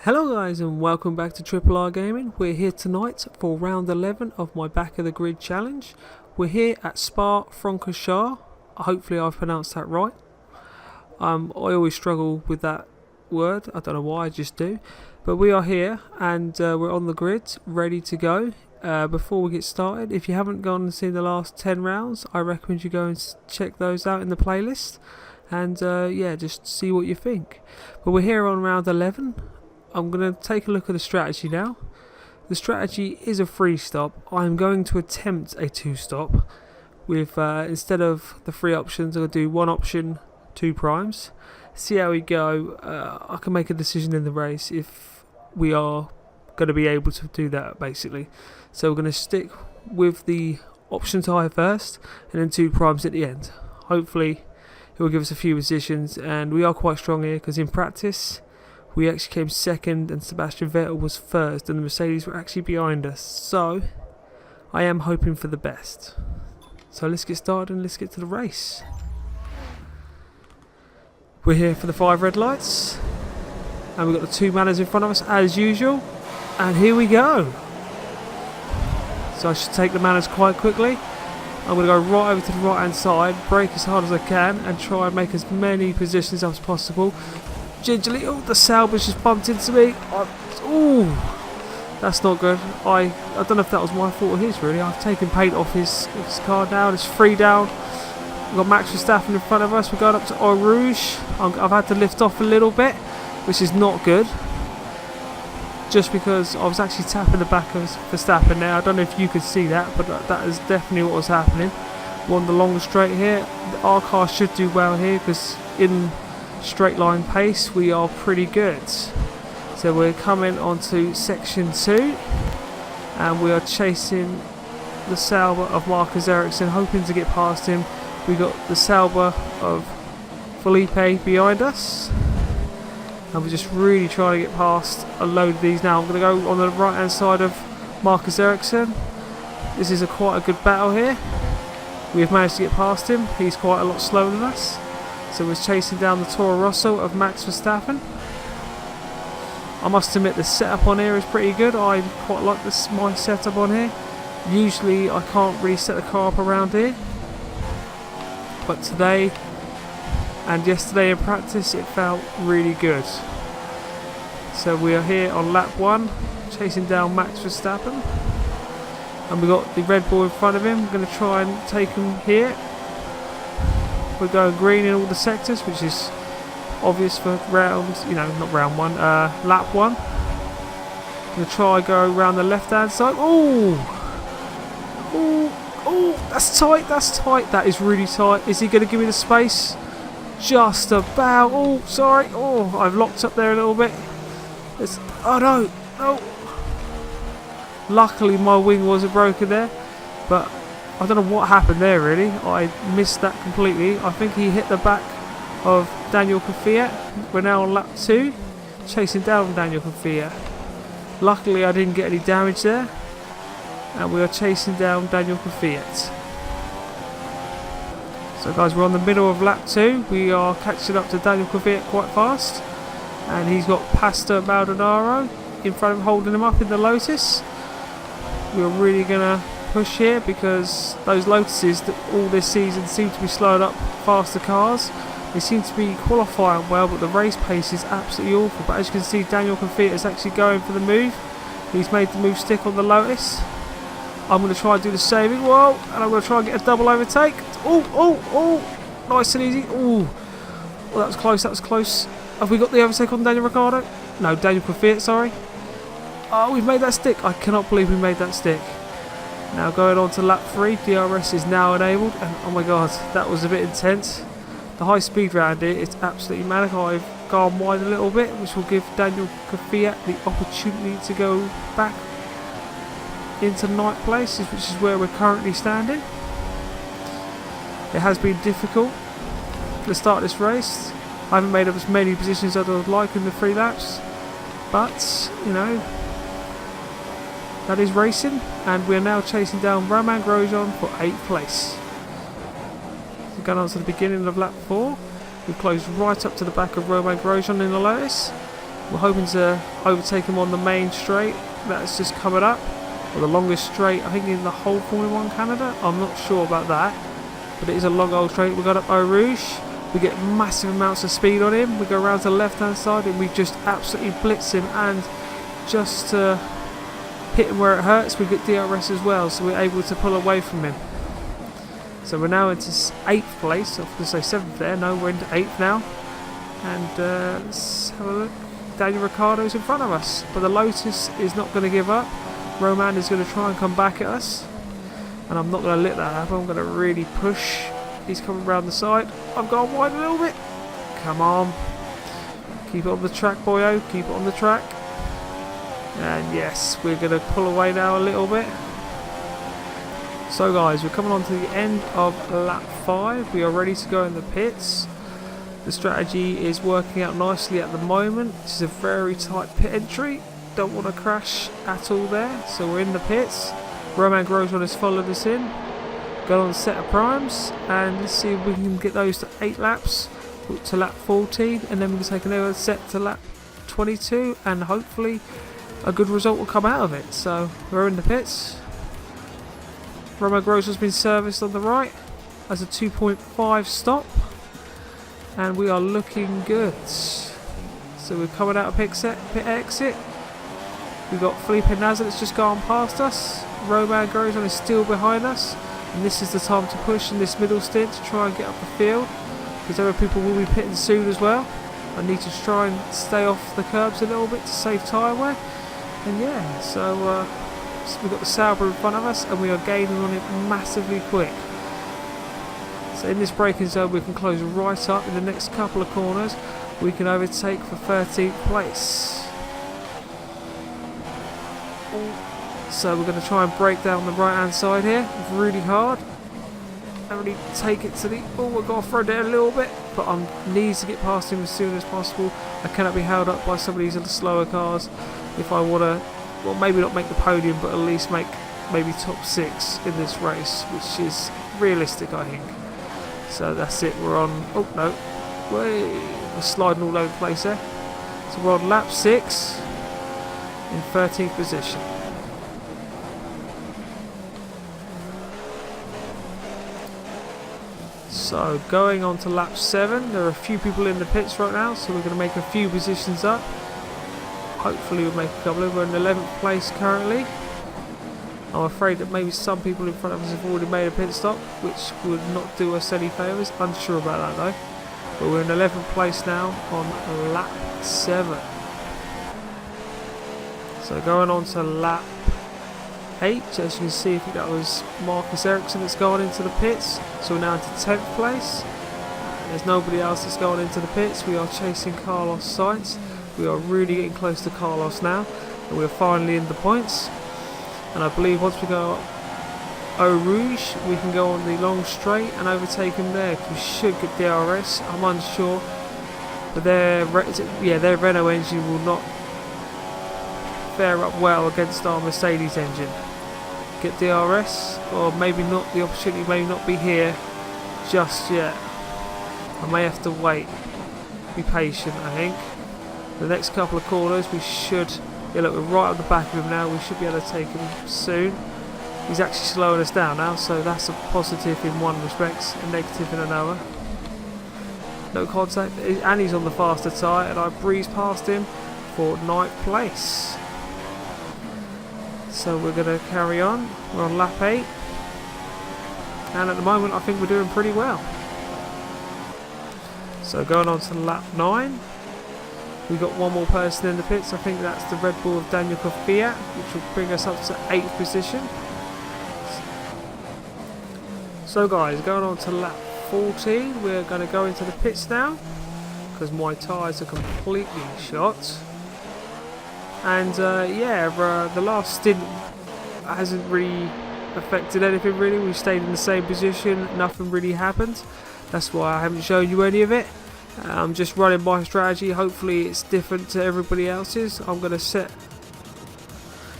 Hello guys and welcome back to Triple R Gaming. We're here tonight for round 11 of my back of the grid challenge. We're here at Spa-Francorchamps. Hopefully I've pronounced that right. I always struggle with that word. I don't know why, I just do. But we are here and we're on the grid, ready to go. Before we get started, if you haven't gone and seen the last 10 rounds, I recommend you go and check those out in the playlist. And yeah, just see what you think. But we're here on round 11. I'm going to take a look at the strategy now. The strategy is a free stop. I'm going to attempt a two stop with instead of the three options, I'm going to do one option, two primes. See how we go. I can make a decision in the race if we are going to be able to do that, basically. So we're going to stick with the option tie first and then two primes at the end. Hopefully it will give us a few positions, and we are quite strong here because in practice we actually came second and Sebastian Vettel was first and the Mercedes were actually behind us. So I am hoping for the best. So let's get started and let's get to the race. We're here for the 5 red lights and we've got the 2 manners in front of us as usual, and here we go. So I should take the manners quite quickly. I'm going to go right over to the right hand side, brake as hard as I can and try and make as many positions as possible. Gingerly, oh, the Sauber's just bumped into me. Oh, that's not good. I don't know if that was my fault or his, really. I've taken paint off his car now. It's 3 down. We've got Max Verstappen in front of us. We're going up to Eau Rouge. I've had to lift off a little bit, which is not good. Just because I was actually tapping the back of Verstappen there. I don't know if you could see that, but that is definitely what was happening. We're on the long straight here. Our car should do well here because in straight line pace we are pretty good. So we're coming onto section 2 and we are chasing the Sauber of Marcus Ericsson, hoping to get past him. We got the Sauber of Felipe behind us and we're just really trying to get past a load of these now. I'm going to go on the right hand side of Marcus Ericsson. This is quite a good battle here. We have managed to get past him. He's quite a lot slower than us. So we're chasing down the Toro Rosso of Max Verstappen. I must admit the setup on here is pretty good. I quite like my setup on here. Usually I can't really set the car up around here, but today and yesterday in practice it felt really good. So we are here on lap 1 chasing down Max Verstappen and we've got the Red Bull in front of him. We're going to try and take him here. We're going green in all the sectors, which is obvious for rounds, not round 1, lap 1. I'm going to try go around the left hand side. Oh, that's tight, that is really tight. Is he going to give me the space? Just about. Oh, sorry. Oh, I've locked up there a little bit. Oh no. Luckily my wing wasn't broken there, but I don't know what happened there really. I missed that completely. I think he hit the back of Daniel Kvyat. We're now on lap 2, chasing down Daniel Kvyat. Luckily I didn't get any damage there. And we are chasing down Daniel Kvyat. So guys, we're on the middle of lap 2. We are catching up to Daniel Kvyat quite fast. And he's got Pastor Maldonado in front of him, holding him up in the Lotus. We're really going to push here because those Lotuses that all this season seem to be slowing up faster cars. They seem to be qualifying well, but the race pace is absolutely awful. But as you can see, Daniel Kvyat is actually going for the move. He's made the move stick on the Lotus. I'm going to try and do the saving. Whoa! And I'm going to try and get a double overtake. Oh! Nice and easy. Oh, well, that was close. Have we got the overtake on Daniel Ricciardo? No, Daniel Kvyat, sorry. Oh, we've made that stick. I cannot believe we made that stick. Now going on to lap 3, DRS is now enabled, and oh my god, that was a bit intense. The high speed round here, it's absolutely manic. I've gone wide a little bit, which will give Daniel Kvyat the opportunity to go back into ninth place, which is where we're currently standing. It has been difficult to start this race. I haven't made up as many positions as I would like in the 3 laps, but that is racing, and we're now chasing down Romain Grosjean for 8th place. So going on to the beginning of lap 4, we've closed right up to the back of Romain Grosjean in the Lotus. We're hoping to overtake him on the main straight that's just coming up, or the longest straight I think in the whole Formula 1 Canada. I'm not sure about that, but it is a long old straight. We got up Eau Rouge, we get massive amounts of speed on him, we go around to the left hand side and we just absolutely blitz him, and just to hit him where it hurts we get DRS as well, so we're able to pull away from him. So we're now into 8th place. I was going to say 7th there, no, we're into 8th now. And let's have a look. Daniel Ricciardo's in front of us, but the Lotus is not going to give up. Roman is going to try and come back at us, and I'm not going to let that happen. I'm going to really push. He's coming round the side. I've gone wide a little bit. Come on. Keep it on the track, boyo. Keep it on the track. And yes, we're going to pull away now a little bit. So guys, we're coming on to the end of lap 5. We are ready to go in the pits. The strategy is working out nicely at the moment. This is a very tight pit entry. Don't want to crash at all there. So we're in the pits. Roman Grosjean has followed us in. Got on a set of primes. And let's see if we can get those to 8 laps. To lap 14. And then we can take another set to lap 22. And hopefully a good result will come out of it. So we're in the pits. Roman Grosjean's been serviced on the right as a 2.5 stop. And we are looking good. So we're coming out of pit exit. We've got Felipe Nasr that's just gone past us. Roman Grosjean is still behind us. And this is the time to push in this middle stint to try and get up the field, because other people will be pitting soon as well. I need to try and stay off the curbs a little bit to save tyre wear. And yeah, so we've got the Sauber in front of us and we are gaining on it massively quick. So in this braking zone we can close right up. In the next couple of corners we can overtake for 13th place. So we're going to try and break down the right hand side here really hard and really take it to the... Oh, we've got to throw down a little bit, but I need to get past him as soon as possible. I cannot be held up by some of these other slower cars if I want to, well, maybe not make the podium, but at least make maybe top 6 in this race, which is realistic, I think. So that's it, we're on... Oh, no. We're sliding all over the place there. So we're on lap 6 in 13th position. So going on to lap 7, there are a few people in the pits right now, so we're going to make a few positions up. Hopefully we'll make a couple of. We're in 11th place currently. I'm afraid that maybe some people in front of us have already made a pit stop, which would not do us any favours. Unsure about that though. But we're in 11th place now on lap 7. So going on to lap 8, as you can see, I think that was Marcus Ericsson that's gone into the pits. So we're now into 10th place. There's nobody else that's gone into the pits. We are chasing Carlos Sainz. We are really getting close to Carlos now, and we're finally in the points. And I believe once we go up Eau Rouge, we can go on the long straight and overtake him there. We should get DRS. I'm unsure, but their Renault engine will not fare up well against our Mercedes engine. Get DRS, or maybe not. The opportunity may not be here just yet. I may have to wait. Be patient, I think. The next couple of corners we should... Yeah, look, we're right on the back of him now. We should be able to take him soon. He's actually slowing us down now, so that's a positive in one respect, a negative in another. No contact, and he's on the faster tyre, and I breezed past him for 9th place. So we're going to carry on. We're on lap 8, and at the moment I think we're doing pretty well. So going on to lap 9. We've got one more person in the pits. I think that's the Red Bull of Daniel Kvyat, which will bring us up to 8th position. So guys, going on to lap 14, we're going to go into the pits now, because my tyres are completely shot. And the last stint hasn't really affected anything really. We stayed in the same position, nothing really happened. That's why I haven't shown you any of it. I'm just running my strategy. Hopefully it's different to everybody else's. I'm going to set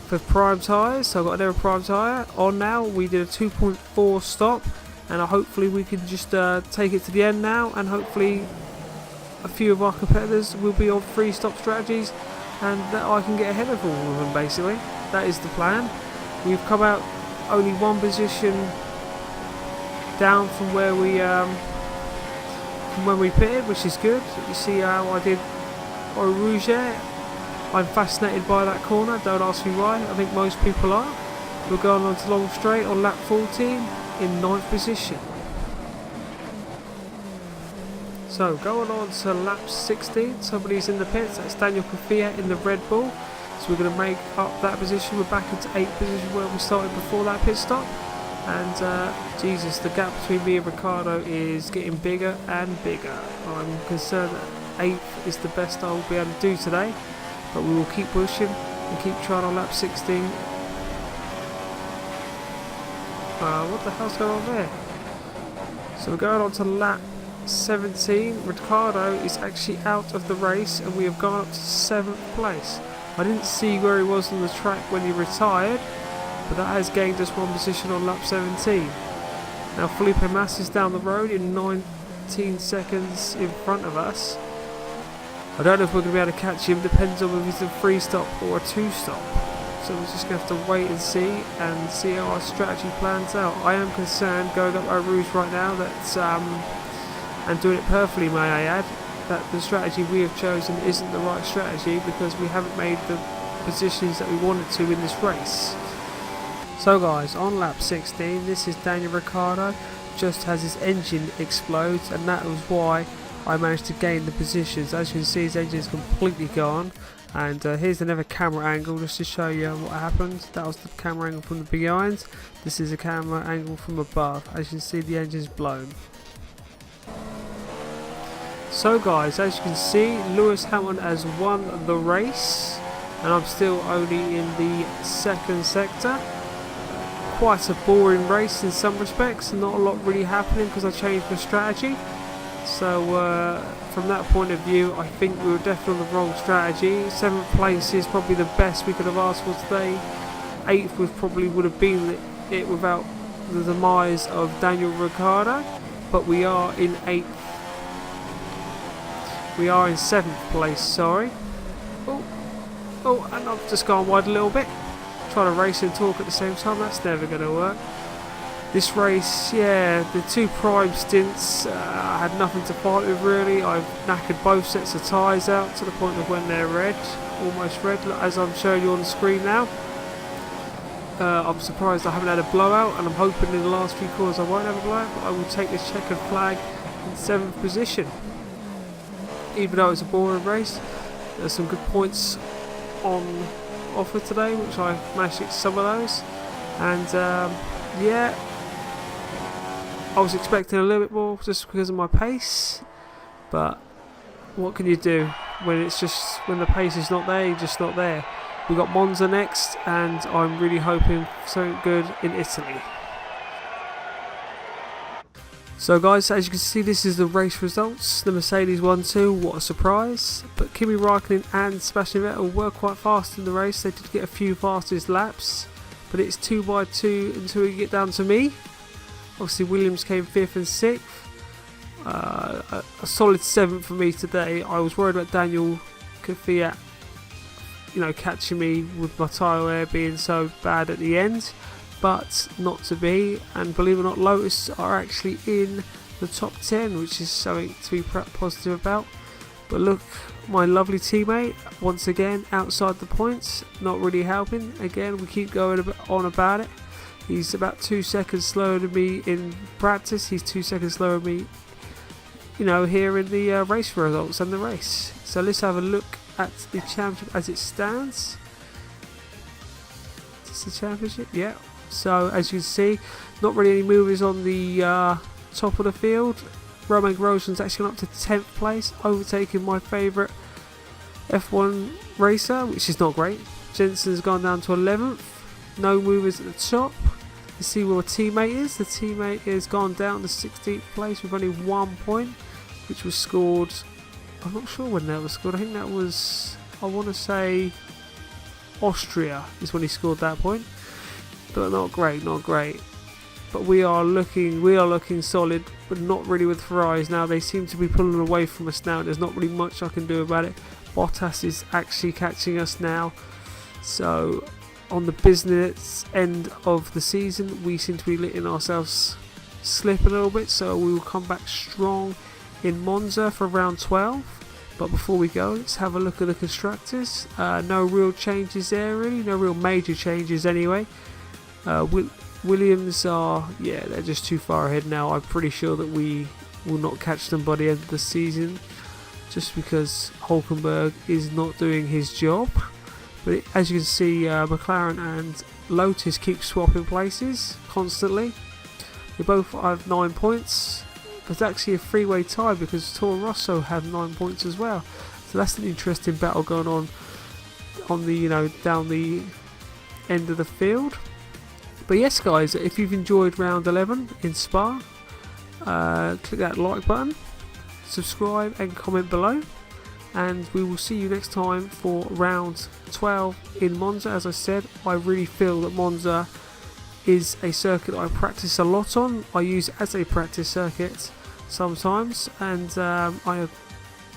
for prime tyres. So I've got another prime tyre on now. We did a 2.4 stop, and hopefully we can just take it to the end now, and hopefully a few of our competitors will be on 3-stop strategies, and that I can get ahead of all of them. Basically, that is the plan. We've come out only one position down from where we from when we pitted, which is good. You see how I did Eau Rouge there. I'm fascinated by that corner, don't ask me why. I think most people are. We're going on to long straight on lap 14 in 9th position. So going on to lap 16, somebody's in the pits. That's Daniel Kvyat in the Red Bull. So we're going to make up that position. We're back into 8th position where we started before that pit stop. And Jesus, the gap between me and Ricardo is getting bigger and bigger. I'm concerned that 8th is the best I will be able to do today. But we will keep pushing and keep trying on lap 16. What the hell's going on there? So we're going on to lap 17. Ricardo is actually out of the race and we have gone up to 7th place. I didn't see where he was on the track when he retired, but that has gained us one position on lap 17. Now Felipe Massa is down the road in 19 seconds in front of us. I don't know if we're going to be able to catch him, depends on whether it's a 3-stop or a 2-stop. So we're just going to have to wait and see how our strategy plans out. I am concerned going up Eau Rouge right now that, and doing it perfectly may I add, that the strategy we have chosen isn't the right strategy because we haven't made the positions that we wanted to in this race. So guys, on lap 16, this is Daniel Ricciardo, just as his engine explodes, and that was why I managed to gain the positions. As you can see, his engine is completely gone. And here's another camera angle just to show you what happened. That was the camera angle from the behind. This is a camera angle from above. As you can see, the engine's blown. So guys, as you can see, Lewis Hamilton has won the race, and I'm still only in the 2nd sector. Quite a boring race in some respects, not a lot really happening because I changed my strategy. So from that point of view, I think we were definitely on the wrong strategy. 7th place is probably the best we could have asked for today. 8th would have been it without the demise of Daniel Ricciardo, but we are in 8th. We are in 7th place, sorry. Oh, and I've just gone wide a little bit. Trying to race and talk at the same time, that's never going to work. This race, yeah, the 2 prime stints, I had nothing to fight with really. I've knackered both sets of tyres out to the point of when they're red, almost red, as I'm showing you on the screen now. I'm surprised I haven't had a blowout, and I'm hoping in the last few corners I won't have a blowout, but I will take this checkered flag in 7th position. Even though it's a boring race, there's some good points on offer today, which I managed to get some of those. And yeah, I was expecting a little bit more just because of my pace, but what can you do when it's just when the pace is not there? You're just not there. We got Monza next, and I'm really hoping for something good in Italy. So guys, as you can see, this is the race results. The Mercedes won 2, what a surprise. But Kimi Raikkonen and Sebastian Vettel were quite fast in the race. They did get a few fastest laps, but it's 2 by 2 until we get down to me. Obviously Williams came 5th and 6th. A solid 7th for me today. I was worried about Daniel Kvyat, catching me with my tyre wear being so bad at the end. But not to be, and believe it or not, Lotus are actually in the top 10, which is something to be positive about. But look, my lovely teammate, once again, outside the points, not really helping. Again, we keep going on about it. He's about 2 seconds slower than me in practice. He's 2 seconds slower than me, here in the race results and the race. So let's have a look at the championship as it stands. Is this the championship? Yeah. So as you can see, not really any movers on the top of the field. Romain Grosjean's actually gone up to 10th place, overtaking my favourite F1 racer, which is not great. Jensen's gone down to 11th. No movers at the top. Let's see where my teammate is. The teammate has gone down to 16th place with only 1 point, which was scored. I'm not sure when that was scored. I think that was, I want to say, Austria is when he scored that point. But not great, not great. but we are looking solid, but not really with Ferraris now. They seem to be pulling away from us now. There's not really much I can do about it. Bottas is actually catching us now. So on the business end of the season, we seem to be letting ourselves slip a little bit. So we will come back strong in Monza for round 12. But before we go, let's have a look at the constructors. No real changes there really, no real major changes anyway. Williams are, they're just too far ahead now. I'm pretty sure that we will not catch them by the end of the season, just because Hulkenberg is not doing his job. But as you can see, McLaren and Lotus keep swapping places constantly. They both have 9 points. There's actually a three-way tie because Toro Rosso have 9 points as well. So that's an interesting battle going on the down the end of the field. But yes, guys, if you've enjoyed round 11 in Spa, click that like button, subscribe and comment below, and we will see you next time for round 12 in Monza. As I said, I really feel that Monza is a circuit I practice a lot on. I use it as a practice circuit sometimes, and I have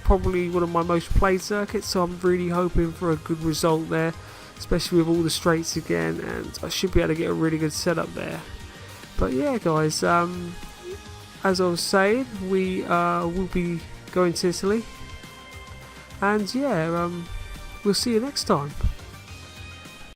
probably one of my most played circuits, so I'm really hoping for a good result there, especially with all the straights again, and I should be able to get a really good setup there. But yeah, guys, as I was saying, we will be going to Italy, and we'll see you next time.